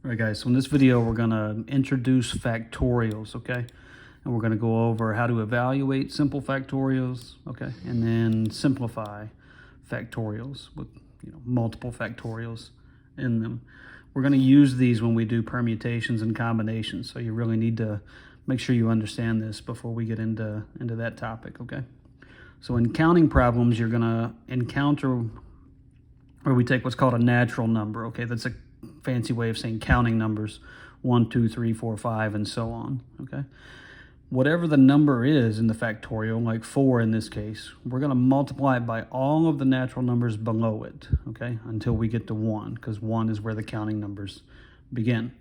All right, guys, so in this video, we're going to introduce factorials, okay? And we're going to go over how to evaluate simple factorials, okay? And then simplify factorials with, multiple factorials in them. We're going to use these when we do permutations and combinations, so you really need to make sure you understand this before we get into that topic, okay? So in counting problems, you're going to encounter where we take what's called a natural number, okay? That's a fancy way of saying counting numbers, 1, 2, 3, 4, 5, and so on, okay? Whatever the number is in the factorial, like 4 in this case, we're going to multiply it by all of the natural numbers below it, okay, until we get to 1, because 1 is where the counting numbers begin.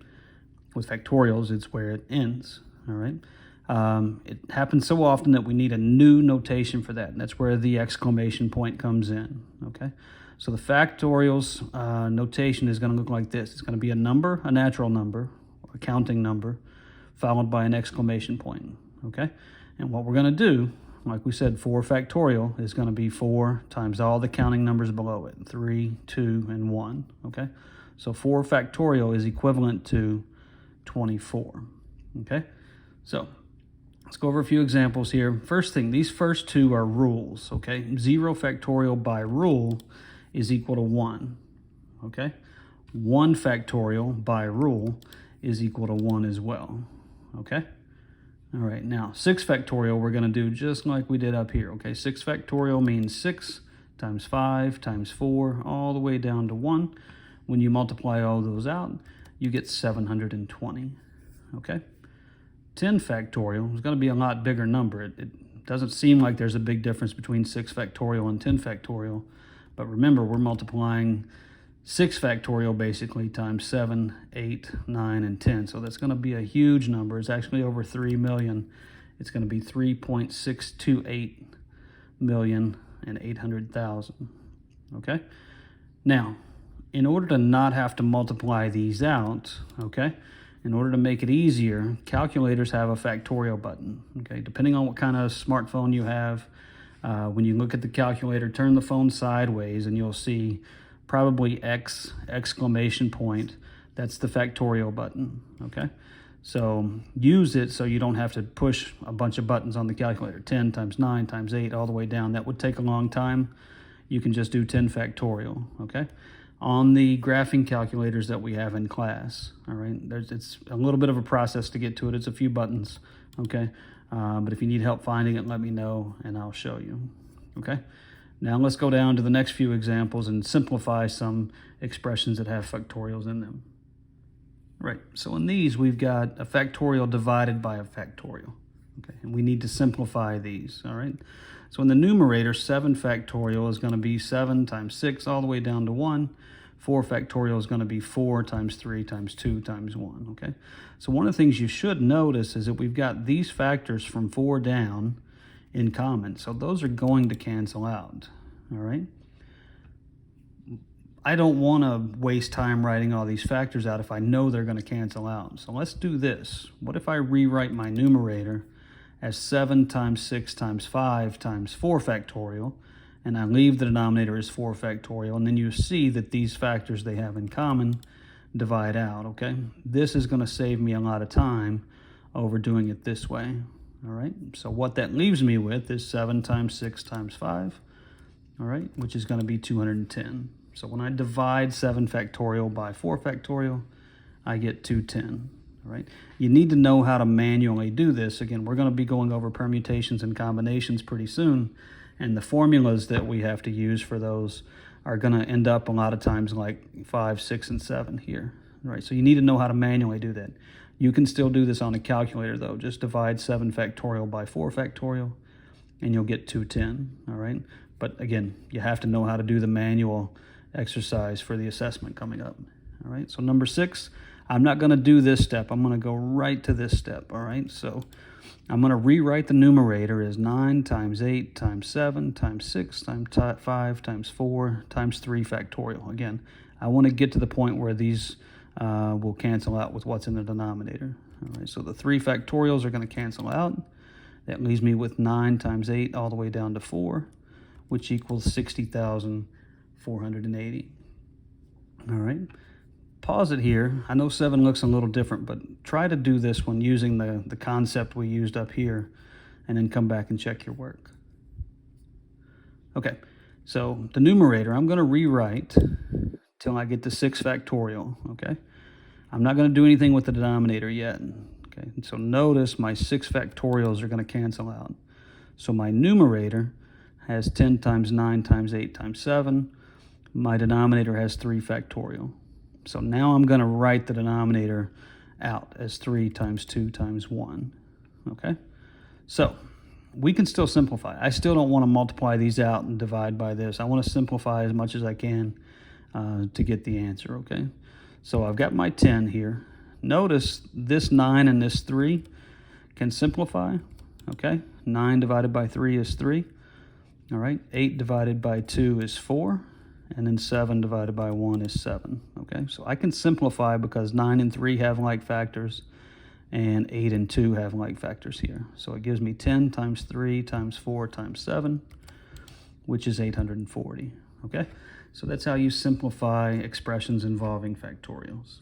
With factorials, it's where it ends, all right? It happens so often that we need a new notation for that, and that's where the exclamation point comes in, okay? So the factorials notation is going to look like this. It's going to be a number, a natural number, a counting number, followed by an exclamation point, okay? And what we're going to do, like we said, 4 factorial is going to be 4 times all the counting numbers below it, 3, 2, and 1, okay? So 4 factorial is equivalent to 24, okay? So let's go over a few examples here. First thing, these first two are rules, okay? 0 factorial by rule is equal to 1, okay? 1 factorial by rule is equal to 1 as well, okay? All right, now 6 factorial we're going to do just like we did up here, okay? 6 factorial means 6 times 5 times 4 all the way down to 1. When you multiply all those out, you get 720, okay? 10 factorial is going to be a lot bigger number. It doesn't seem like there's a big difference between 6 factorial and 10 factorial. But remember, we're multiplying 6 factorial basically times 7, 8, 9, and 10. So that's going to be a huge number. It's actually over 3 million. It's going to be 3.628 million and 800,000. Okay? Now, in order to not have to multiply these out, okay, in order to make it easier, calculators have a factorial button. Okay? Depending on what kind of smartphone you have, when you look at the calculator, turn the phone sideways and you'll see probably X exclamation point. That's the factorial button, okay? So use it so you don't have to push a bunch of buttons on the calculator, 10 times 9 times 8 all the way down. That would take a long time. You can just do 10 factorial, okay? On the graphing calculators that we have in class, all right? It's a little bit of a process to get to it. It's a few buttons, okay? But if you need help finding it, let me know and I'll show you, okay? Now let's go down to the next few examples and simplify some expressions that have factorials in them. Right, so in these we've got a factorial divided by a factorial, okay? And we need to simplify these, all right? So in the numerator, 7 factorial is going to be 7 times 6 all the way down to 1. 4 factorial is going to be 4 times 3 times 2 times 1, okay? So one of the things you should notice is that we've got these factors from 4 down in common. So those are going to cancel out, all right? I don't want to waste time writing all these factors out if I know they're going to cancel out. So let's do this. What if I rewrite my numerator as 7 times 6 times 5 times 4 factorial, and I leave the denominator as 4 factorial, and then you see that these factors they have in common divide out, okay? This is going to save me a lot of time over doing it this way, all right? So what that leaves me with is 7 times 6 times 5, all right, which is going to be 210. So when I divide 7 factorial by 4 factorial, I get 210. All right. You need to know how to manually do this. Again, we're going to be going over permutations and combinations pretty soon, and the formulas that we have to use for those are going to end up a lot of times like 5, 6, and 7 here. All right. So you need to know how to manually do that. You can still do this on a calculator though. Just divide 7 factorial by 4 factorial, and you'll get 210. All right. But again, you have to know how to do the manual exercise for the assessment coming up. All right. So number 6. I'm not going to do this step. I'm going to go right to this step, all right? So I'm going to rewrite the numerator as 9 times 8 times 7 times 6 times 5 times 4 times 3 factorial. Again, I want to get to the point where these will cancel out with what's in the denominator. All right, so the 3 factorials are going to cancel out. That leaves me with 9 times 8 all the way down to 4, which equals 60,480. All right. pause it here. I know 7 looks a little different, but try to do this one using the concept we used up here, and then come back and check your work. Okay, so the numerator, I'm going to rewrite till I get to 6 factorial, okay? I'm not going to do anything with the denominator yet, okay? And so notice my 6 factorials are going to cancel out. So my numerator has 10 times 9 times 8 times 7. My denominator has 3 factorial. So now I'm going to write the denominator out as 3 times 2 times 1, okay? So we can still simplify. I still don't want to multiply these out and divide by this. I want to simplify as much as I can to get the answer, okay? So I've got my 10 here. Notice this 9 and this 3 can simplify, okay? 9 divided by 3 is 3. All right, 8 divided by 2 is 4. And then 7 divided by 1 is 7, okay? So I can simplify because 9 and 3 have like factors, and 8 and 2 have like factors here. So it gives me 10 times 3 times 4 times 7, which is 840, okay? So that's how you simplify expressions involving factorials.